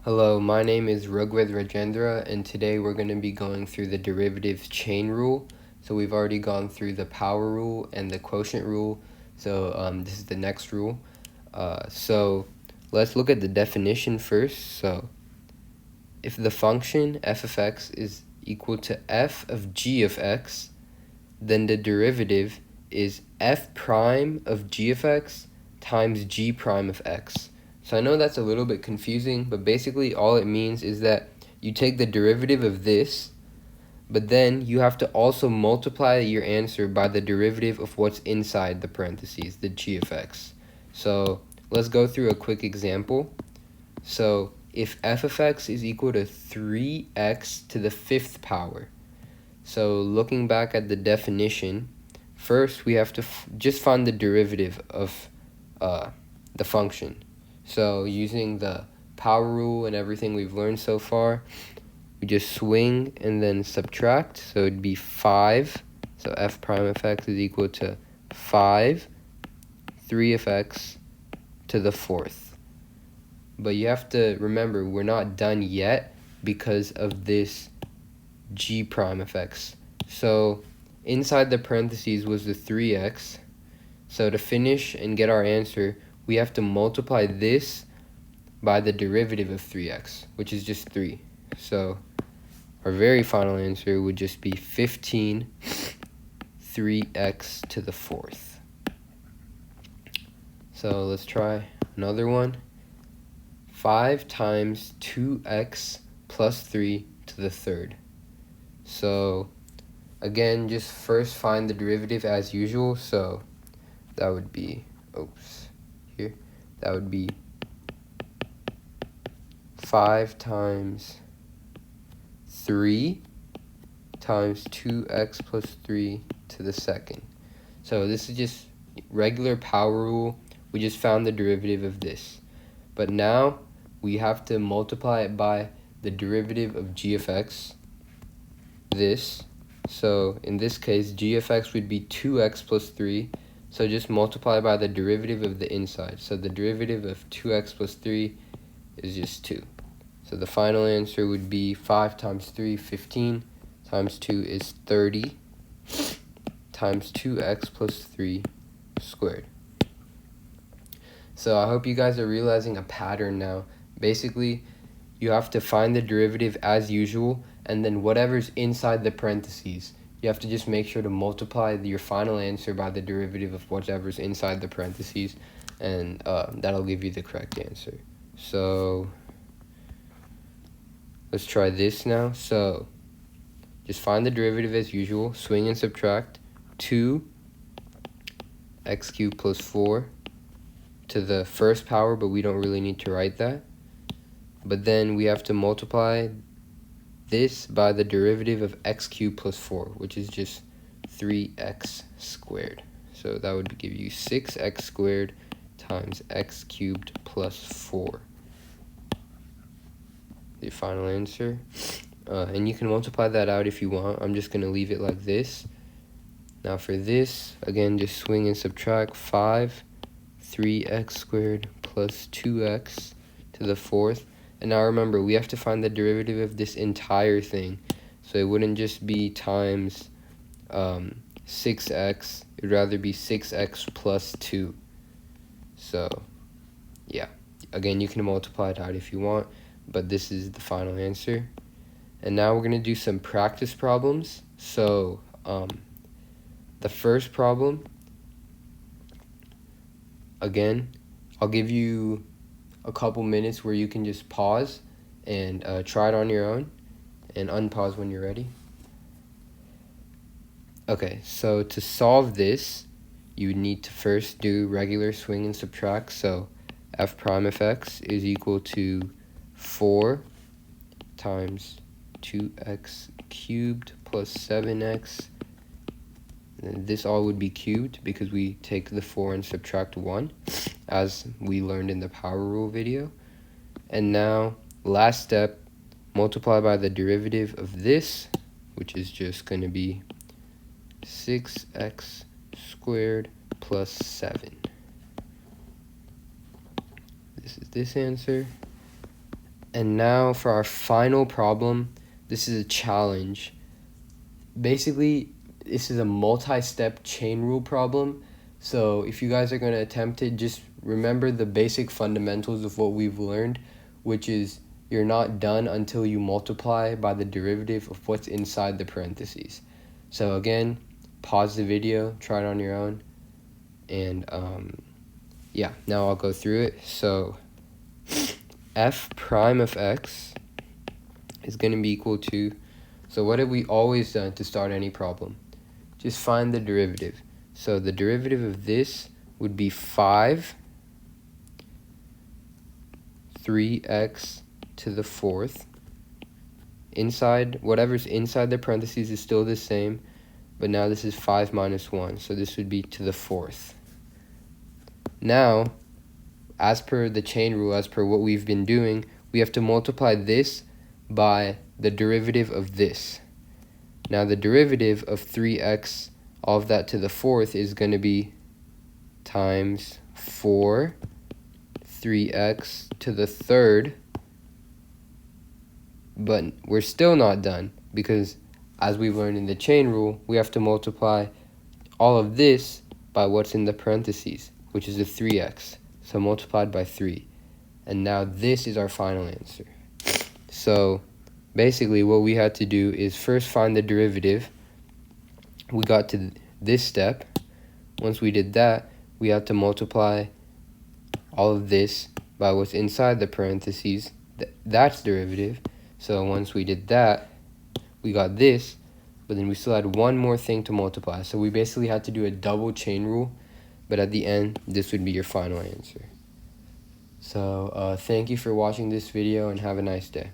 Hello, my name is Rugved Rajendra, and today we're going to be going through the derivative chain rule. So we've already gone through the power rule and the quotient rule, so this is the next rule. So let's look at the definition first. So if the function f of x is equal to f of g of x, then the derivative is f prime of g of x times g prime of x. So I know that's a little bit confusing, but basically all it means is that you take the derivative of this, but then you have to also multiply your answer by the derivative of what's inside the parentheses, the g of x. So let's go through a quick example. So if f of x is equal to 3x to the fifth power, so looking back at the definition, first we have to just find the derivative of the function. So using the power rule and everything we've learned so far, we just swing and then subtract. So it'd be 5. So f prime of x is equal to 5, 3 of x to the fourth. But you have to remember, we're not done yet because of this g prime of x. So inside the parentheses was the 3x. So to finish and get our answer, we have to multiply this by the derivative of 3x, which is just 3. So our very final answer would just be 15 3x to the fourth. So let's try another one. 5 times 2x plus 3 to the third. So again, just first find the derivative as usual. So that would be, that would be 5 times 3 times 2x plus 3 to the second. So this is just regular power rule. We just found the derivative of this. But now we have to multiply it by the derivative of g of x, this. So in this case, g of x would be 2x plus 3. So just multiply by the derivative of the inside. So the derivative of 2x plus 3 is just 2. So the final answer would be 5 times 3, 15, times 2 is 30, times 2x plus 3 squared. So I hope you guys are realizing a pattern now. Basically, you have to find the derivative as usual, and then whatever's inside the parentheses, you have to just make sure to multiply your final answer by the derivative of whatever's inside the parentheses, and that'll give you the correct answer. So let's try this now. So just find the derivative as usual, swing and subtract. 2 x cubed plus 4 to the first power, but we don't really need to write that. But then we have to multiply this by the derivative of x cubed plus 4, which is just 3x squared. So that would give you 6x squared times x cubed plus 4. The final answer. And you can multiply that out if you want. I'm just going to leave it like this. Now for this, again, just swing and subtract. 5, 3x squared plus 2x to the fourth. And now remember, we have to find the derivative of this entire thing. So it wouldn't just be times 6x. It would rather be 6x plus 2. So, yeah. Again, you can multiply it out if you want, but this is the final answer. And now we're going to do some practice problems. So, the first problem, again, I'll give you a couple minutes where you can just pause and try it on your own and unpause when you're ready. Okay, so to solve this, you would need to first do regular swing and subtract. So f prime of x is equal to 4 times 2x cubed plus 7x. And this all would be cubed because we take the 4 and subtract 1, as we learned in the power rule video. And now, last step, multiply by the derivative of this, which is just going to be 6x squared plus 7. This is this answer. And now for our final problem, this is a challenge. Basically, this is a multi-step chain rule problem. So if you guys are going to attempt it, just remember the basic fundamentals of what we've learned, which is you're not done until you multiply by the derivative of what's inside the parentheses. So again, pause the video, try it on your own, and yeah, now I'll go through it. So f prime of x is going to be equal to, so what have we always done to start any problem? Just find the derivative. So the derivative of this would be 5 3x to the fourth. Inside, whatever's inside the parentheses is still the same, but now this is 5 minus 1, so this would be to the fourth. Now, as per the chain rule, as per what we've been doing, we have to multiply this by the derivative of this. Now the derivative of 3x, all of that to the fourth, is going to be times 4 3x to the third. But we're still not done, because as we've learned in the chain rule, we have to multiply all of this by what's in the parentheses, which is a 3x. So multiplied by 3. And now this is our final answer. So basically what we had to do is first find the derivative. We got to this step. Once we did that, we had to multiply all of this by what's inside the parentheses. That's derivative. So once we did that, we got this, but then we still had one more thing to multiply. So we basically had to do a double chain rule, but at the end, this would be your final answer. So thank you for watching this video and have a nice day.